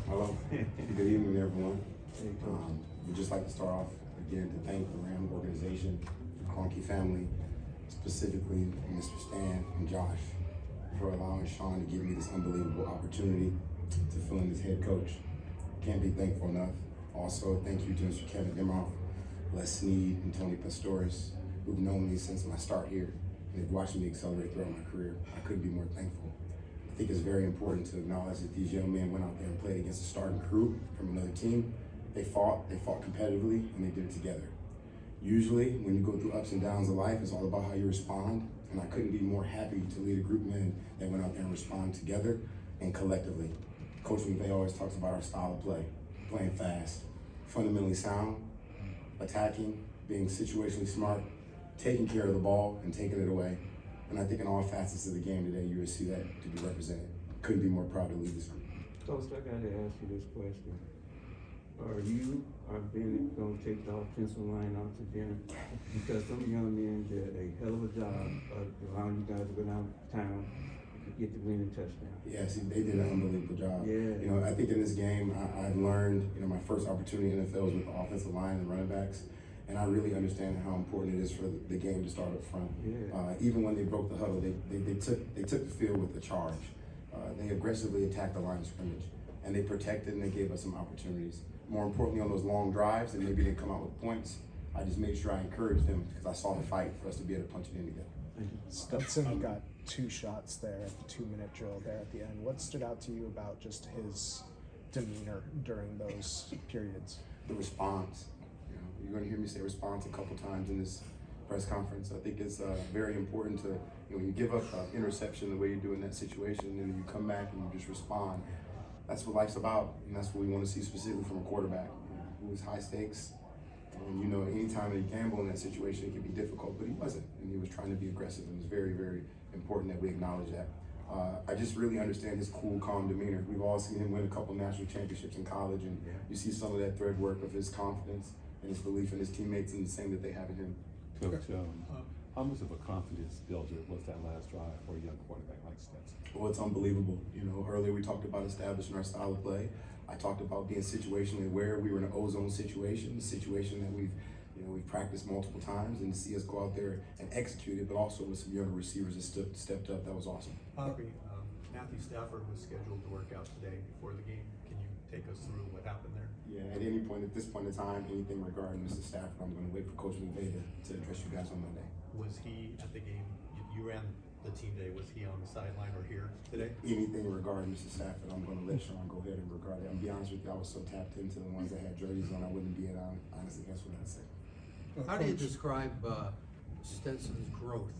Hello. Good evening, everyone. We'd just like to start off again to thank the Ram organization, the Cronky family, specifically Mr. Stan and Josh, for allowing Sean to give me this unbelievable opportunity to fill in as head coach. Can't be thankful enough. Also, thank you to Mr. Kevin Demoff, Les Snead, and Tony Pastores, who've known me since my start here, and they've watched me accelerate throughout my career. I couldn't be more thankful. I think it's very important to acknowledge that these young men went out there and played against a starting crew from another team. They fought competitively, and they did it together. Usually, when you go through ups and downs of life, it's all about how you respond, and I couldn't be more happy to lead a group of men that went out there and respond together and collectively. Coach McVay always talks about our style of play, playing fast, fundamentally sound, attacking, being situationally smart, taking care of the ball and taking it away. And I think in all facets of the game today, you will see that to be represented. Couldn't be more proud to lead this group. Coach, I got to ask you this question. Are you or Bennett going to take the offensive line out to dinner? Because some young men did a hell of a job of allowing you guys to go downtown to get the winning touchdown. Yeah, see, they did an unbelievable job. Yeah. You know, I think in this game, I've learned, you know, my first opportunity in the NFL was with the offensive line and running backs. And I really understand how important it is for the game to start up front. Yeah. Even when they broke the huddle, they took the field with a charge. They aggressively attacked the line of scrimmage, and they protected and they gave us some opportunities. More importantly, on those long drives, and maybe they come out with points, I just made sure I encouraged them because I saw the fight for us to be able to punch it in together. Stetson got 2 shots there at the 2-minute drill there at the end. What stood out to you about just his demeanor during those periods? The response. You're going to hear me say response a couple times in this press conference. I think it's very important to, when you give up an interception the way you do in that situation, and then you come back and you just respond. That's what life's about, and that's what we want to see specifically from a quarterback who is high stakes. And anytime you gamble in that situation, it can be difficult, but he wasn't, and he was trying to be aggressive, and it's very, very important that we acknowledge that. I just really understand his cool, calm demeanor. We've all seen him win a couple national championships in college, and you see some of that thread work of his confidence and his belief in his teammates and the same that they have in him. Coach, how much of a confidence builder was that last drive for a young quarterback like Stetson? Well, it's unbelievable. Earlier we talked about establishing our style of play. I talked about being situationally aware. We were in an ozone situation, a situation that we've practiced multiple times, and to see us go out there and execute it, but also with some younger receivers that stepped up, that was awesome. Aubrey, Matthew Stafford was scheduled to work out today before the game. Can you take us through what happened there? Yeah, at any point, at this point in time, anything regarding Mr. Stafford, I'm going to wait for Coach McVay to address you guys on Monday. Was he at the game? You ran the team day. Was he on the sideline or here today? Anything regarding Mr. Stafford, I'm going to let Sean go ahead and regard it. I'll be honest with you, I was so tapped into the ones that had jerseys on, I wouldn't be it. Honestly, that's what I'd say. How do you describe Stetson's growth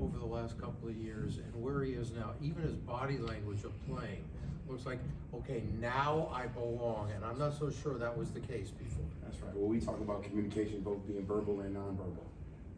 over the last couple of years and where he is now? Even his body language of playing looks like, okay, now I belong, and I'm not so sure that was the case before. That's right. Well, we talk about communication both being verbal and nonverbal,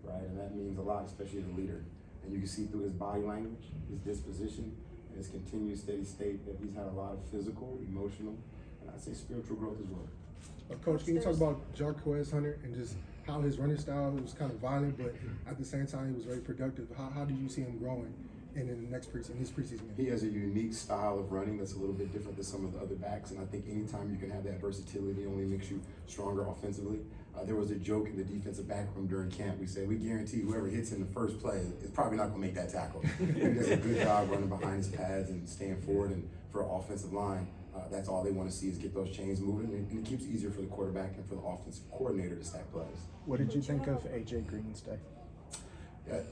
right? And that means a lot, especially as a leader. And you can see through his body language, his disposition, and his continued steady state that he's had a lot of physical, emotional, and I'd say spiritual growth as well. Coach, can you talk about Jarquez Hunter and just how his running style was kind of violent, but at the same time he was very productive? How did you see him growing in the next preseason, his preseason game? He has a unique style of running that's a little bit different than some of the other backs, and I think anytime you can have that versatility, it only makes you stronger offensively. There was a joke in the defensive back room during camp. We said, we guarantee whoever hits in the first play is probably not going to make that tackle. He does a good job running behind his pads and staying forward, and for an offensive line, that's all they want to see is get those chains moving, and it keeps it easier for the quarterback and for the offensive coordinator to stack plays. What did you think of AJ Green's day?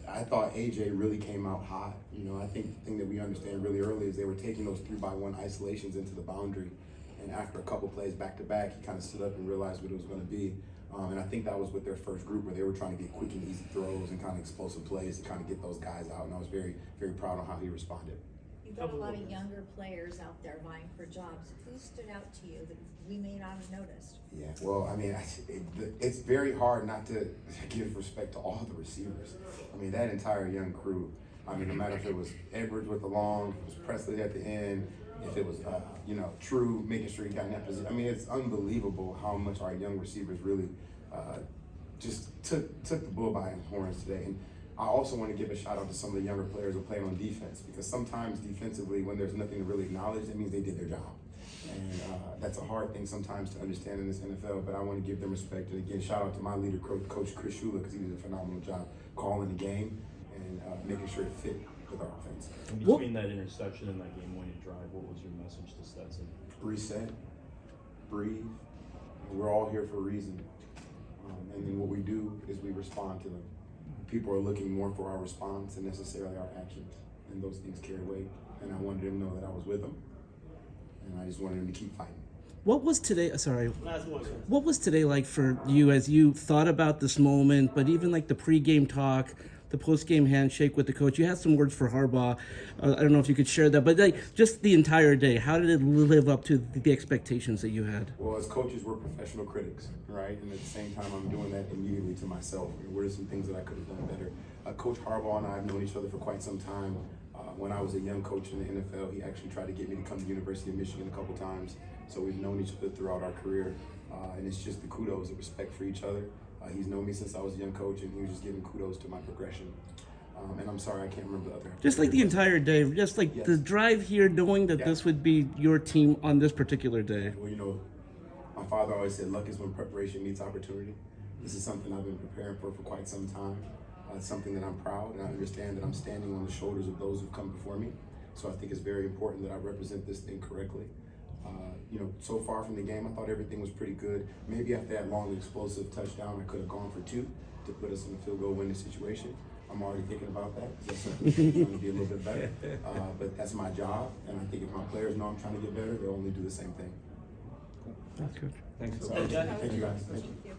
I thought AJ really came out hot. I think the thing that we understand really early is they were taking those 3-by-1 isolations into the boundary, and after a couple plays back to back, he kind of stood up and realized what it was going to be. And I think that was with their first group where they were trying to get quick and easy throws and kind of explosive plays to kind of get those guys out. And I was very, very proud of how he responded. You've got a lot of younger players out there vying for jobs. Who stood out to you that we may not have noticed? Yeah, well, I mean, it's very hard not to give respect to all the receivers. I mean, that entire young crew. I mean, no matter if it was Edwards with the long, if it was Presley at the end, if it was, True making sure he got in that position. I mean, it's unbelievable how much our young receivers really just took the bull by his horns today. And I also want to give a shout out to some of the younger players who are playing on defense, because sometimes defensively, when there's nothing to really acknowledge, that means they did their job. And that's a hard thing sometimes to understand in this NFL, but I want to give them respect. And again, shout out to my leader, Coach Chris Shula, because he did a phenomenal job calling the game and making sure it fit with our offense. And between that interception and that game-winning drive, what was your message to Stetson? Reset, breathe. We're all here for a reason. And then what we do is we respond to them. People are looking more for our response than necessarily our actions. And those things carry weight. And I wanted them to know that I was with them. And I just wanted them to keep fighting. What was today? Sorry. Last one, sir. What was today like for you as you thought about this moment, but even like the pregame talk, the postgame handshake with the coach? You had some words for Harbaugh. I don't know if you could share that, but like just the entire day, how did it live up to the expectations that you had? Well, as coaches, we're professional critics, right? And at the same time, I'm doing that immediately to myself. What are some things that I could have done better? Coach Harbaugh and I have known each other for quite some time. When I was a young coach in the NFL, he actually tried to get me to come to the University of Michigan a couple times. So we've known each other throughout our career. And it's just the kudos and respect for each other. He's known me since I was a young coach, and he was just giving kudos to my progression. And I'm sorry, I can't remember the other. Just like the entire day, just like Yes. the drive here, knowing that this would be your team on this particular day. Well, you know, my father always said, luck is when preparation meets opportunity. This is something I've been preparing for quite some time. It's something that I'm proud, and I understand that I'm standing on the shoulders of those who've come before me. So I think it's very important that I represent this thing correctly. You know, so far from the game, I thought everything was pretty good. Maybe after that long, explosive touchdown, I could have gone for 2 to put us in a field goal winning situation. I'm already thinking about that. That's something that's going to be a little bit better. But that's my job, and I think if my players know I'm trying to get better, they'll only do the same thing. That's good. Thanks. So, thank you guys. Thank you.